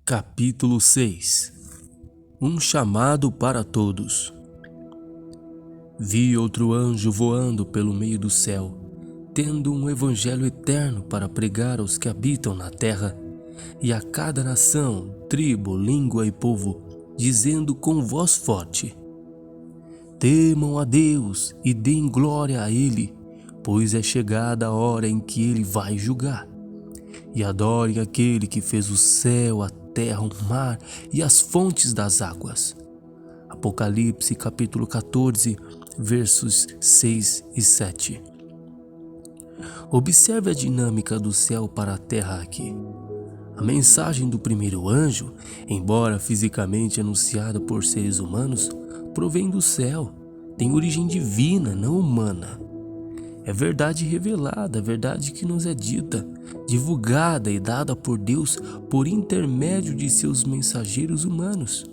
Capítulo 6. Um chamado para todos. Vi outro anjo voando pelo meio do céu, tendo um evangelho eterno para pregar aos que habitam na terra, e a cada nação, tribo, língua e povo, dizendo com voz forte: Temam a Deus e deem glória a Ele, pois é chegada a hora em que Ele vai julgar. E adorem aquele que fez o céu, a terra, o mar e as fontes das águas. Apocalipse capítulo 14, versos 6 e 7. Observe a dinâmica do céu para a terra aqui. A mensagem do primeiro anjo, embora fisicamente anunciada por seres humanos, provém do céu, tem origem divina, não humana. É verdade revelada, verdade que nos é dita, divulgada e dada por Deus por intermédio de seus mensageiros humanos.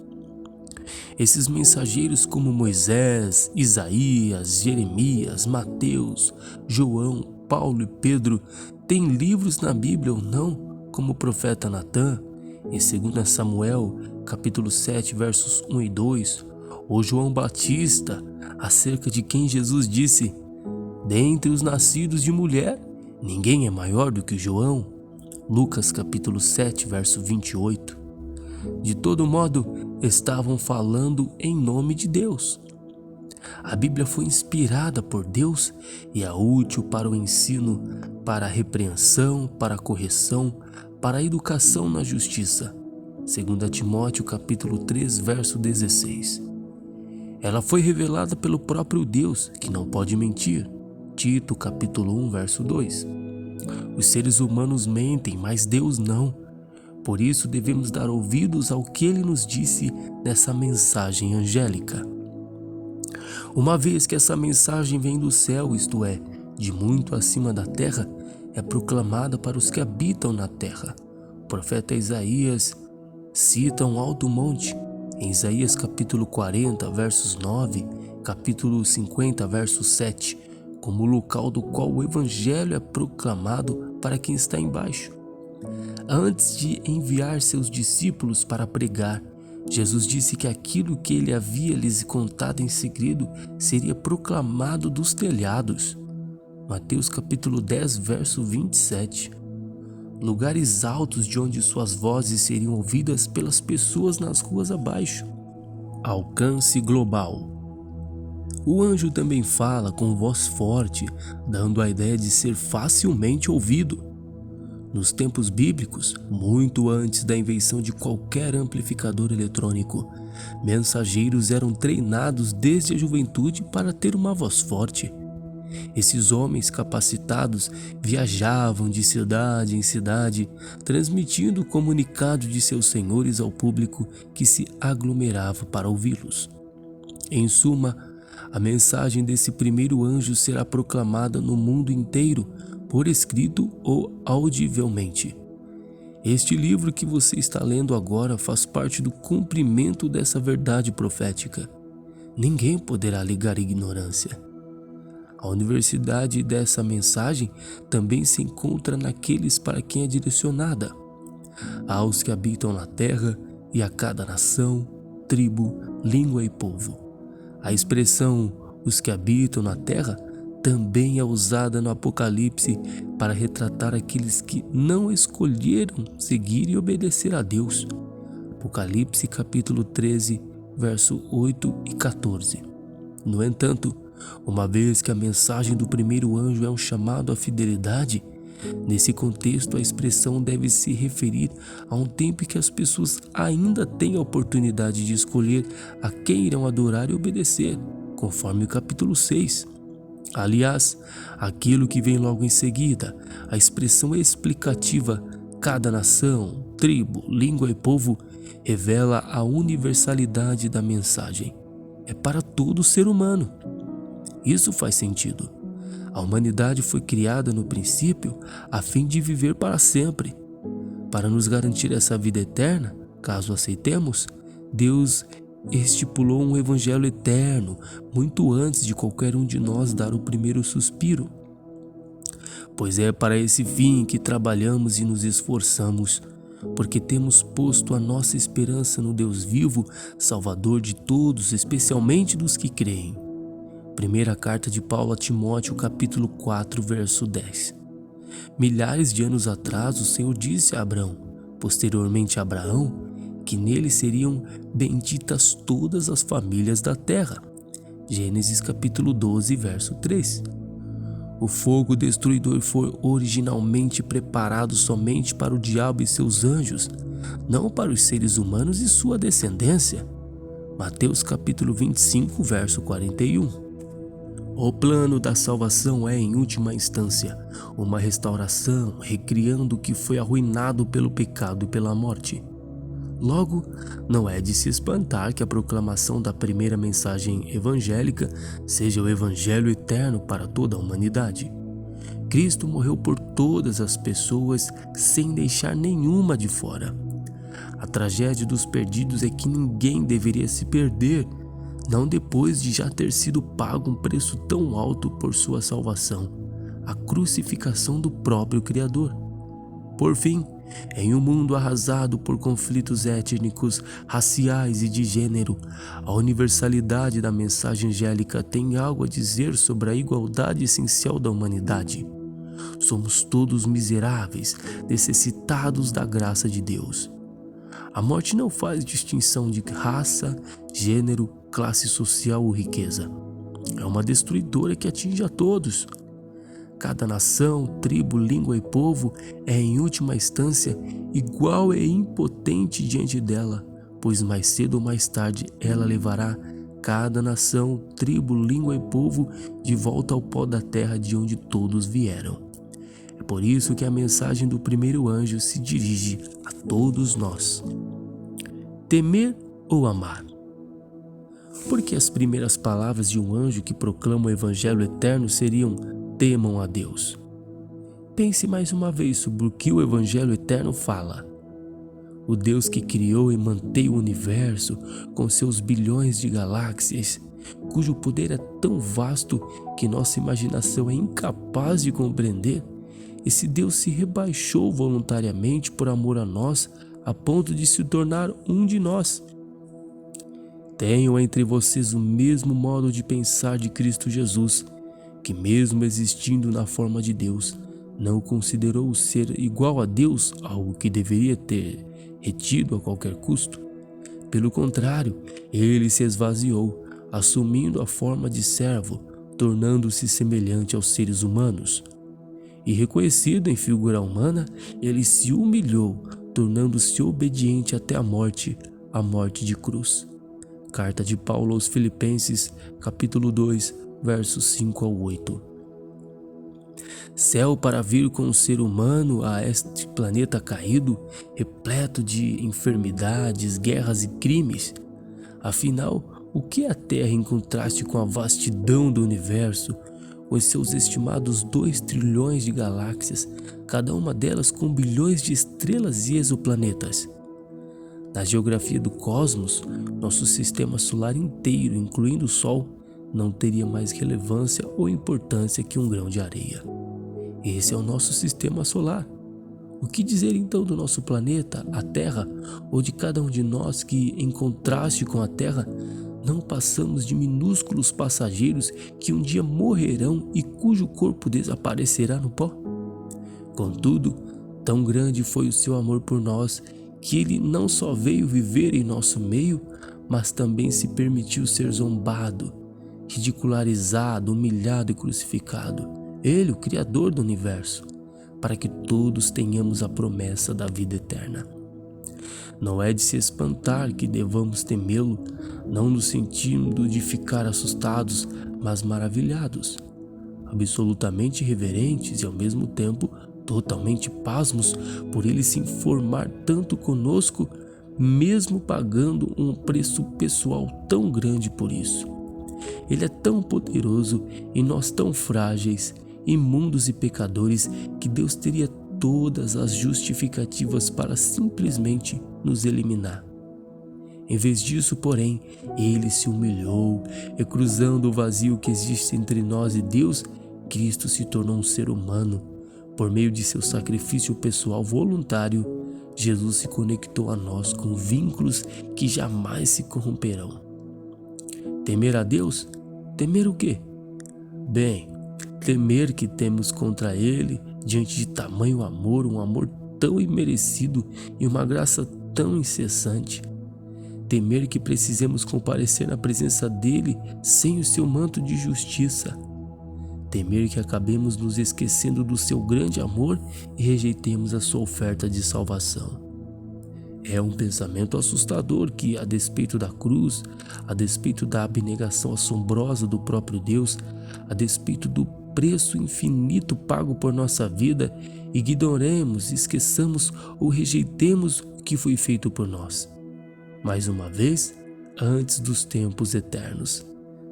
Esses mensageiros como Moisés, Isaías, Jeremias, Mateus, João, Paulo e Pedro têm livros na Bíblia ou não, como o profeta Natã, em 2 Samuel, capítulo 7, versos 1 e 2, ou João Batista, acerca de quem Jesus disse: dentre os nascidos de mulher, ninguém é maior do que João. Lucas capítulo 7, verso 28. De todo modo, estavam falando em nome de Deus. A Bíblia foi inspirada por Deus e é útil para o ensino, para a repreensão, para a correção, para a educação na justiça. 2 Timóteo capítulo 3, verso 16. Ela foi revelada pelo próprio Deus, que não pode mentir. Tito capítulo 1, verso 2. Os seres humanos mentem, mas Deus não. Por isso devemos dar ouvidos ao que Ele nos disse nessa mensagem angélica. Uma vez que essa mensagem vem do céu, isto é, de muito acima da terra, é proclamada para os que habitam na terra. O profeta Isaías cita um alto monte, em Isaías capítulo 40, versos 9, capítulo 50, verso 7, como o local do qual o evangelho é proclamado para quem está embaixo. Antes de enviar seus discípulos para pregar, Jesus disse que aquilo que ele havia lhes contado em segredo seria proclamado dos telhados. Mateus capítulo 10, verso 27. Lugares altos de onde suas vozes seriam ouvidas pelas pessoas nas ruas abaixo. Alcance global. O anjo também fala com voz forte, dando a ideia de ser facilmente ouvido. Nos tempos bíblicos, muito antes da invenção de qualquer amplificador eletrônico, mensageiros eram treinados desde a juventude para ter uma voz forte. Esses homens capacitados viajavam de cidade em cidade, transmitindo o comunicado de seus senhores ao público que se aglomerava para ouvi-los. Em suma, a mensagem desse primeiro anjo será proclamada no mundo inteiro, por escrito ou audivelmente. Este livro que você está lendo agora faz parte do cumprimento dessa verdade profética. Ninguém poderá alegar ignorância. A universidade dessa mensagem também se encontra naqueles para quem é direcionada, aos que habitam na terra e a cada nação, tribo, língua e povo. A expressão "os que habitam na terra" também é usada no Apocalipse para retratar aqueles que não escolheram seguir e obedecer a Deus. Apocalipse capítulo 13, verso 8 e 14. No entanto, uma vez que a mensagem do primeiro anjo é um chamado à fidelidade, nesse contexto a expressão deve se referir a um tempo em que as pessoas ainda têm a oportunidade de escolher a quem irão adorar e obedecer, conforme o capítulo 6. Aliás, aquilo que vem logo em seguida, a expressão explicativa cada nação, tribo, língua e povo, revela a universalidade da mensagem. É para todo ser humano. Isso faz sentido. A humanidade foi criada no princípio a fim de viver para sempre. Para nos garantir essa vida eterna, caso aceitemos, Deus estipulou um evangelho eterno muito antes de qualquer um de nós dar o primeiro suspiro. Pois é para esse fim que trabalhamos e nos esforçamos. porque temos posto a nossa esperança no Deus vivo, Salvador de todos, especialmente dos que creem. Primeira carta de Paulo a Timóteo, capítulo 4, verso 10. Milhares de anos atrás, o Senhor disse a Abrão, posteriormente a Abraão, que nele seriam benditas todas as famílias da terra. Gênesis capítulo 12, verso 3. O fogo destruidor foi originalmente preparado somente para o diabo e seus anjos, não para os seres humanos e sua descendência. Mateus capítulo 25, verso 41. O plano da salvação é, em última instância, uma restauração, recriando o que foi arruinado pelo pecado e pela morte. Logo, não é de se espantar que a proclamação da primeira mensagem evangélica seja o evangelho eterno para toda a humanidade. Cristo morreu por todas as pessoas sem deixar nenhuma de fora. A tragédia dos perdidos é que ninguém deveria se perder, não depois de já ter sido pago um preço tão alto por sua salvação, a crucificação do próprio Criador. Por fim, em um mundo arrasado por conflitos étnicos, raciais e de gênero, a universalidade da mensagem angélica tem algo a dizer sobre a igualdade essencial da humanidade. Somos todos miseráveis, necessitados da graça de Deus. A morte não faz distinção de raça, gênero, classe social ou riqueza. É uma destruidora que atinge a todos. Cada nação, tribo, língua e povo é, em última instância, igual e impotente diante dela, pois mais cedo ou mais tarde ela levará cada nação, tribo, língua e povo de volta ao pó da terra de onde todos vieram. É por isso que a mensagem do primeiro anjo se dirige a todos nós. Temer ou amar? Porque as primeiras palavras de um anjo que proclama o evangelho eterno seriam: temam a Deus. Pense mais uma vez sobre o que o evangelho eterno fala. O Deus que criou e mantém o universo com seus bilhões de galáxias, cujo poder é tão vasto que nossa imaginação é incapaz de compreender, esse Deus se rebaixou voluntariamente por amor a nós, a ponto de se tornar um de nós. Tenham entre vocês o mesmo modo de pensar de Cristo Jesus, que mesmo existindo na forma de Deus, não considerou ser igual a Deus algo que deveria ter retido a qualquer custo. Pelo contrário, ele se esvaziou, assumindo a forma de servo, tornando-se semelhante aos seres humanos. E reconhecido em figura humana, ele se humilhou, tornando-se obediente até a morte de cruz. Carta de Paulo aos Filipenses, capítulo 2, versos 5 ao 8. Céu para vir com o ser humano a este planeta caído, repleto de enfermidades, guerras e crimes. Afinal, o que é a Terra em contraste com a vastidão do universo, com seus estimados 2 trilhões de galáxias, cada uma delas com bilhões de estrelas e exoplanetas? Na geografia do cosmos, nosso sistema solar inteiro, incluindo o Sol, não teria mais relevância ou importância que um grão de areia. Esse é o nosso sistema solar. O que dizer então do nosso planeta, a Terra, ou de cada um de nós que, em contraste com a Terra, não passamos de minúsculos passageiros que um dia morrerão e cujo corpo desaparecerá no pó? Contudo, tão grande foi o seu amor por nós que ele não só veio viver em nosso meio, mas também se permitiu ser zombado, ridicularizado, humilhado e crucificado. Ele, o Criador do universo, para que todos tenhamos a promessa da vida eterna. Não é de se espantar que devamos temê-lo, não no sentido de ficar assustados, mas maravilhados, absolutamente reverentes e ao mesmo tempo totalmente pasmos por ele se informar tanto conosco, mesmo pagando um preço pessoal tão grande por isso. Ele é tão poderoso e nós tão frágeis, imundos e pecadores, que Deus teria todas as justificativas para simplesmente nos eliminar. Em vez disso, porém, ele se humilhou e, cruzando o vazio que existe entre nós e Deus, Cristo se tornou um ser humano. Por meio de seu sacrifício pessoal voluntário, Jesus se conectou a nós com vínculos que jamais se corromperão. Temer a Deus? Temer o quê? Bem, temer que temos contra Ele diante de tamanho amor, um amor tão imerecido e uma graça tão incessante. Temer que precisemos comparecer na presença dele sem o seu manto de justiça. Temer que acabemos nos esquecendo do seu grande amor e rejeitemos a sua oferta de salvação. É um pensamento assustador que, a despeito da cruz, a despeito da abnegação assombrosa do próprio Deus, a despeito do preço infinito pago por nossa vida, ignoremos, esqueçamos ou rejeitemos o que foi feito por nós. Mais uma vez, antes dos tempos eternos.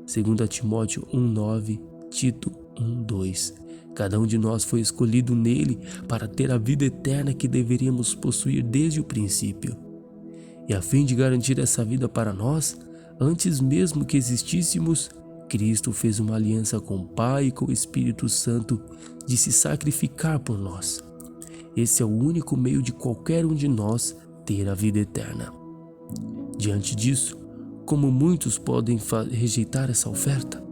2 Timóteo 1:9, Tito 1:2. Cada um de nós foi escolhido nele para ter a vida eterna que deveríamos possuir desde o princípio. E a fim de garantir essa vida para nós, antes mesmo que existíssemos, Cristo fez uma aliança com o Pai e com o Espírito Santo de se sacrificar por nós. Esse é o único meio de qualquer um de nós ter a vida eterna. Diante disso, como muitos podem rejeitar essa oferta?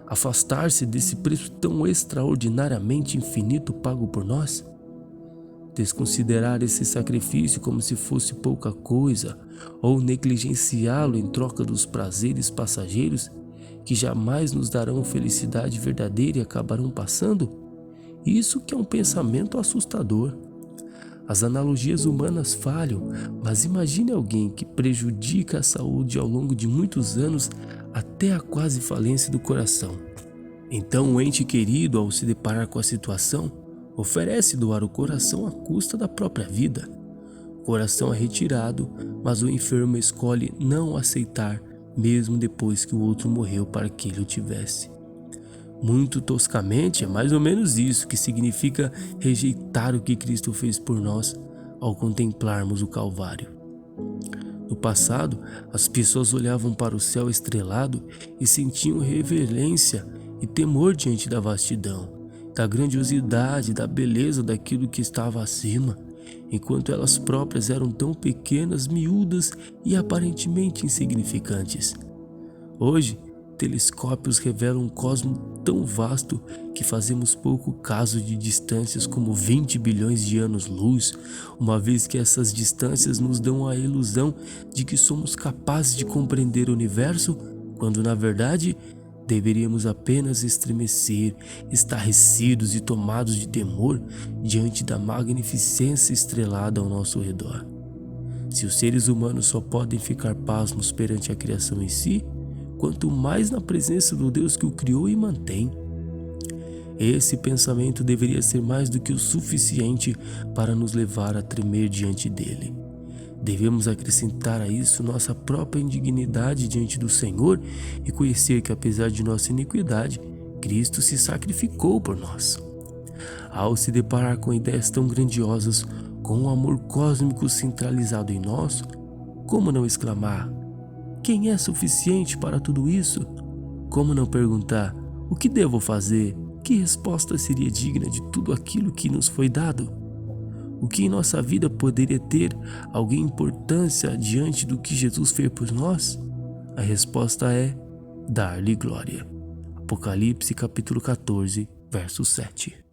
Afastar-se desse preço tão extraordinariamente infinito pago por nós? Desconsiderar esse sacrifício como se fosse pouca coisa ou negligenciá-lo em troca dos prazeres passageiros que jamais nos darão felicidade verdadeira e acabarão passando? Isso que é um pensamento assustador. As analogias humanas falham, mas imagine alguém que prejudica a saúde ao longo de muitos anos até a quase falência do coração. Então o ente querido, ao se deparar com a situação, oferece doar o coração à custa da própria vida. O coração é retirado, mas o enfermo escolhe não aceitar, mesmo depois que o outro morreu para que ele o tivesse. Muito toscamente, é mais ou menos isso que significa rejeitar o que Cristo fez por nós ao contemplarmos o Calvário. No passado, as pessoas olhavam para o céu estrelado e sentiam reverência e temor diante da vastidão, da grandiosidade, da beleza daquilo que estava acima, enquanto elas próprias eram tão pequenas, miúdas e aparentemente insignificantes. Hoje, telescópios revelam um cosmo tão vasto que fazemos pouco caso de distâncias como 20 bilhões de anos-luz, uma vez que essas distâncias nos dão a ilusão de que somos capazes de compreender o universo, quando na verdade deveríamos apenas estremecer, estarrecidos e tomados de temor diante da magnificência estrelada ao nosso redor. Se os seres humanos só podem ficar pasmos perante a criação em si, quanto mais na presença do Deus que o criou e mantém. Esse pensamento deveria ser mais do que o suficiente para nos levar a tremer diante dele. Devemos acrescentar a isso nossa própria indignidade diante do Senhor e conhecer que, apesar de nossa iniquidade, Cristo se sacrificou por nós. Ao se deparar com ideias tão grandiosas, com um amor cósmico centralizado em nós, como não exclamar: quem é suficiente para tudo isso? Como não perguntar: o que devo fazer? Que resposta seria digna de tudo aquilo que nos foi dado? O que em nossa vida poderia ter alguma importância diante do que Jesus fez por nós? A resposta é: dar-lhe glória. Apocalipse capítulo 14, verso 7.